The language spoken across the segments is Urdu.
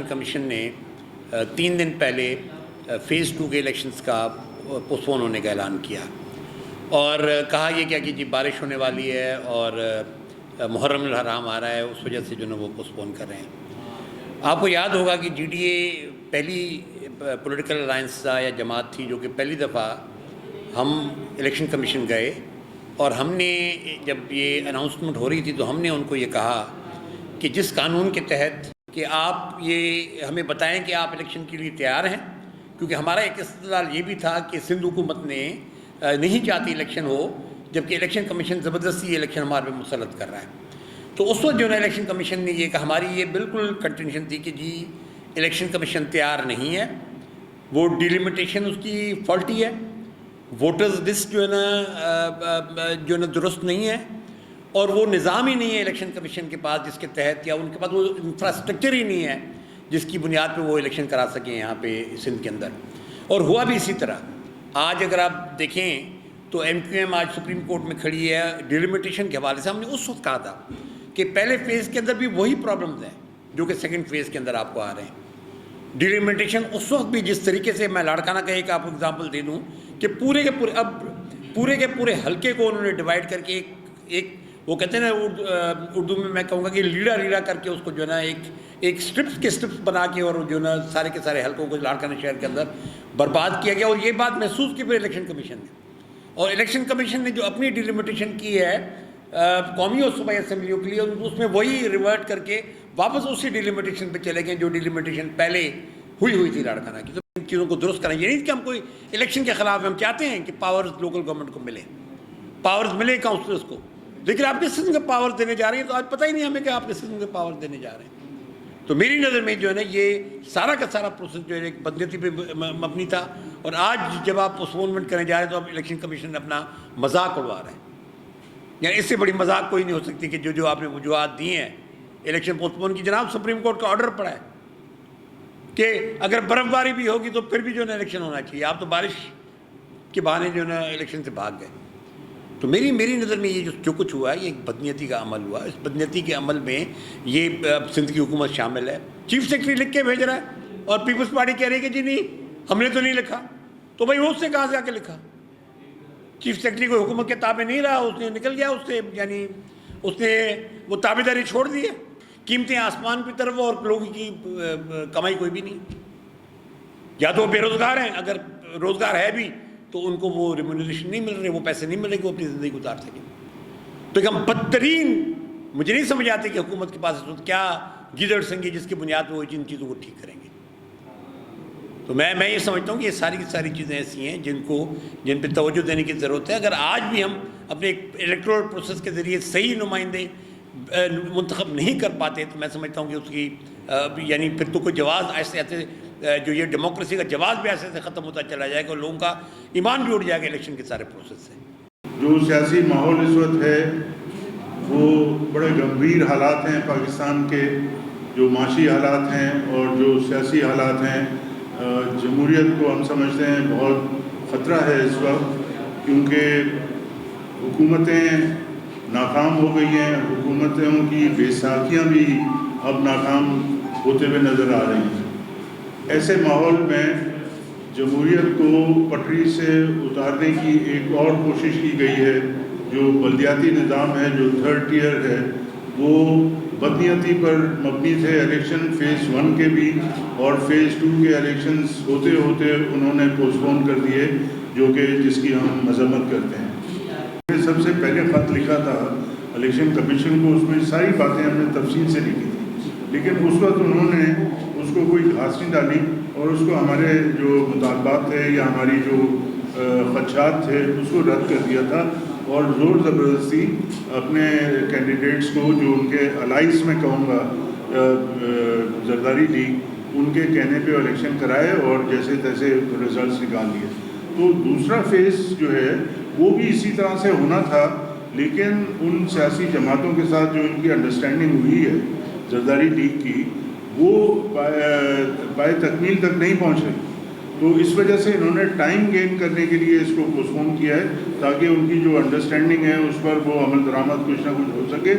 کمیشن نے 3 دن پہلے فیز 2 کے الیکشنز کا پوسٹ پون ہونے کا اعلان کیا اور کہا یہ کیا کہ جی بارش ہونے والی ہے اور محرم الحرام آ رہا ہے، اس وجہ سے جو ہے وہ پوسٹ پون کر رہے ہیں۔ آپ کو یاد ہوگا کہ جی ڈی اے پہلی پولیٹیکل الائنس تھا یا جماعت تھی جو کہ پہلی دفعہ ہم الیکشن کمیشن گئے اور ہم نے جب یہ اناؤنسمنٹ ہو رہی تھی تو ہم نے ان کو یہ کہا کہ جس قانون کے تحت کہ آپ یہ ہمیں بتائیں کہ آپ الیکشن کے لیے تیار ہیں، کیونکہ ہمارا ایک استدلال یہ بھی تھا کہ سندھ حکومت نے نہیں چاہتی الیکشن ہو، جبکہ الیکشن کمیشن زبردستی یہ الیکشن ہمارے پہ مسلط کر رہا ہے۔ تو اس وقت جو ہے الیکشن کمیشن نے یہ کہا، ہماری یہ بالکل کنٹینشن تھی کہ جی الیکشن کمیشن تیار نہیں ہے، وہ ڈیلیمیٹیشن اس کی فالٹی ہے، ووٹرز لسٹ جو ہے نا درست نہیں ہے، اور وہ نظام ہی نہیں ہے الیکشن کمیشن کے پاس جس کے تحت، یا ان کے پاس وہ انفراسٹرکچر ہی نہیں ہے جس کی بنیاد پہ وہ الیکشن کرا سکیں یہاں پہ سندھ کے اندر۔ اور ہوا بھی اسی طرح۔ آج اگر آپ دیکھیں تو ایم کیو ایم آج سپریم کورٹ میں کھڑی ہے ڈیلیمیٹیشن کے حوالے سے۔ ہم نے اس وقت کہا تھا کہ پہلے فیز کے اندر بھی وہی پرابلمز ہیں جو کہ سیکنڈ فیز کے اندر آپ کو آ رہے ہیں۔ ڈیلیمیٹیشن اس وقت بھی جس طریقے سے، میں لاڑکانہ کا ایک آپ کو اگزامپل دے دوں کہ پورے کے پورے حلقے کو انہوں نے ڈیوائڈ کر کے ایک وہ کہتے ہیں نا اردو میں کہوں گا کہ لیڑا کر کے اس کو جو ہے نا ایک اسٹرپس بنا کے اور جو ہے نا سارے کے سارے حلقوں کو لاڑکانہ شہر کے اندر برباد کیا گیا، اور یہ بات محسوس کی پھر الیکشن کمیشن نے۔ اور الیکشن کمیشن نے جو اپنی ڈیلیمیٹیشن کی ہے قومی اور صوبائی اسمبلیوں کے لیے، اس میں وہی ریورٹ کر کے واپس اسی ڈیلیمیٹیشن پہ چلے گئے جو ڈیلیمیٹیشن پہلے ہوئی تھی لاڑکانہ کی۔ تو ان چیزوں کو درست کریں، یہ نہیں کہ ہم کوئی الیکشن کے خلاف، ہم چاہتے ہیں کہ پاورز لوکل گورنمنٹ کو ملے، پاورز ملے کاؤنسلرز کو، لیکن آپ کس قسم کے پاور دینے جا رہے ہیں تو آج پتہ ہی نہیں ہمیں کہ آپ کس قسم کے پاور دینے جا رہے ہیں۔ تو میری نظر میں جو ہے نا یہ سارا کا سارا پروسیس جو ہے ایک بدنیتی پہ مبنی تھا، اور آج جب آپ پوسٹپونمنٹ کرنے جا رہے ہیں تو اب الیکشن کمیشن نے اپنا مذاق اڑوا رہے ہیں۔ یعنی اس سے بڑی مذاق کوئی نہیں ہو سکتی کہ جو آپ نے وجوہات دی ہیں الیکشن پوسٹپون کی۔ جناب سپریم کورٹ کا آرڈر پڑا ہے کہ اگر برف باری بھی ہوگی تو پھر بھی جو ہے نا الیکشن ہونا چاہیے، آپ تو بارش کے بہانے جو ہے نا الیکشن سے بھاگ گئے۔ تو میری نظر میں یہ جو کچھ ہوا ہے یہ ایک بدنیتی کا عمل ہوا۔ اس بدنیتی کے عمل میں یہ سندھ کی حکومت شامل ہے۔ چیف سیکرٹری لکھ کے بھیج رہا ہے اور پیپلز پارٹی کہہ رہی ہے کہ جی نہیں ہم نے تو نہیں لکھا، تو بھائی اس سے کہاں سے آ کے لکھا؟ چیف سیکرٹری کو حکومت کے تابع نہیں رہا، اس نے نکل گیا، اس سے یعنی اس نے وہ تابع داری چھوڑ دی ہے۔ قیمتیں آسمان کی طرف اور لوگوں کی کمائی کوئی بھی نہیں، یا تو وہ بے روزگار ہیں، اگر روزگار ہے بھی تو ان کو وہ ریمونریشن نہیں مل رہے، وہ پیسے نہیں ملیں گے وہ اپنی زندگی گزار سکیں۔ تو ایک ہم بدترین، مجھے نہیں سمجھ آتی کہ حکومت کے پاس اس وقت کیا گیدڑ سنگی جس کی بنیاد پہ وہ ان چیزوں کو ٹھیک کریں گے۔ تو میں یہ سمجھتا ہوں کہ یہ ساری کی ساری چیزیں ایسی ہیں جن پہ توجہ دینے کی ضرورت ہے۔ اگر آج بھی ہم اپنے الیکٹورل پروسیس کے ذریعے صحیح نمائندے منتخب نہیں کر پاتے تو میں سمجھتا ہوں کہ اس کی یعنی پھر تو کوئی جواز ایسے جو یہ ڈیموکریسی کا جواز بھی ایسے ختم ہوتا چلا جائے گا اور لوگوں کا ایمان بھی اٹھ جائے گا الیکشن کے سارے پروسیس سے۔ جو سیاسی ماحول اس وقت ہے وہ بڑے گمبھیر حالات ہیں پاکستان کے، جو معاشی حالات ہیں اور جو سیاسی حالات ہیں۔ جمہوریت کو ہم سمجھتے ہیں بہت خطرہ ہے اس وقت، کیونکہ حکومتیں ناکام ہو گئی ہیں، حکومتوں کی بے ساکھیاں بھی اب ناکام ہوتے ہوئے نظر آ رہی ہیں۔ ایسے ماحول میں جمہوریت کو پٹری سے اتارنے کی ایک اور کوشش کی گئی ہے۔ جو بلدیاتی نظام ہے، جو تھرڈ ٹیئر ہے، وہ بدنیتی پر مبنی تھے۔ الیکشن فیز 1 کے بھی اور فیز 2 کے الیکشنز ہوتے ہوتے انہوں نے پوسٹ پون کر دیے، جو کہ جس کی ہم مذمت کرتے ہیں۔ میں سب سے پہلے خط لکھا تھا الیکشن کمیشن کو، اس میں ساری باتیں ہم نے تفصیل سے لکھی تھی، لیکن اس وقت انہوں نے اس کو کوئی گھاس نہیں ڈالی اور اس کو ہمارے جو مطالبات تھے یا ہماری جو خدشات تھے اس کو رد کر دیا تھا، اور زور زبردستی اپنے کینڈیڈیٹس کو جو ان کے الائز میں کہوں گا زرداری لیگ، ان کے کہنے پہ الیکشن کرائے اور جیسے تیسے ریزلٹس نکال لیے۔ تو دوسرا فیز جو ہے وہ بھی اسی طرح سے ہونا تھا، لیکن ان سیاسی جماعتوں کے ساتھ جو ان کی انڈرسٹینڈنگ ہوئی ہے زرداری لیگ کی، وہ پائے تکمیل تک نہیں پہنچ رہی۔ تو اس وجہ سے انہوں نے ٹائم گین کرنے کے لیے اس کو پوسٹ پون کیا ہے، تاکہ ان کی جو انڈرسٹینڈنگ ہے اس پر وہ عمل درآمد کچھ نہ کچھ ہو سکے۔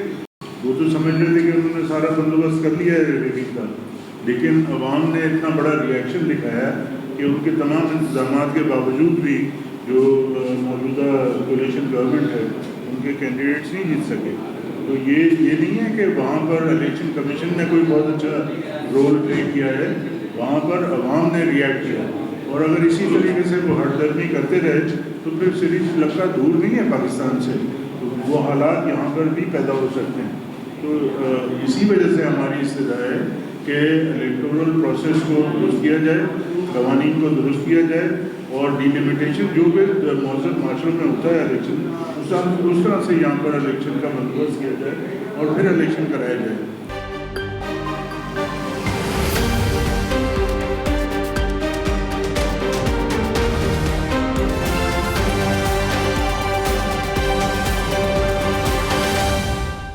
وہ تو سمجھ لیتے کہ انہوں نے سارا بندوبست کر لیا ہے ریلیز کا، لیکن عوام نے اتنا بڑا ریئیکشن دکھایا کہ ان کے تمام انتظامات کے باوجود بھی جو موجودہ کولیشن گورنمنٹ ہے ان کے کینڈیڈیٹس نہیں جیت سکے. تو یہ نہیں ہے کہ وہاں پر الیکشن کمیشن نے کوئی بہت اچھا رول پلے کیا ہے, وہاں پر عوام نے ریئیکٹ کیا. اور اگر اسی طریقے سے وہ ہٹ درمی کرتے رہے تو پھر سری لنکا دور نہیں ہے پاکستان سے, تو وہ حالات یہاں پر بھی پیدا ہو سکتے ہیں. تو اسی وجہ سے ہماری استدعا ہے کہ الیکٹورل پروسیس کو درست کیا جائے, قوانین کو درست کیا جائے, اور ڈیلیمیٹیشن جو کہ معزز معاشروں میں ہوتا ہے الیکشن, اس طرح سے یہاں پر الیکشن کا بندوبست کیا جائے اور پھر الیکشن کرایا جائے.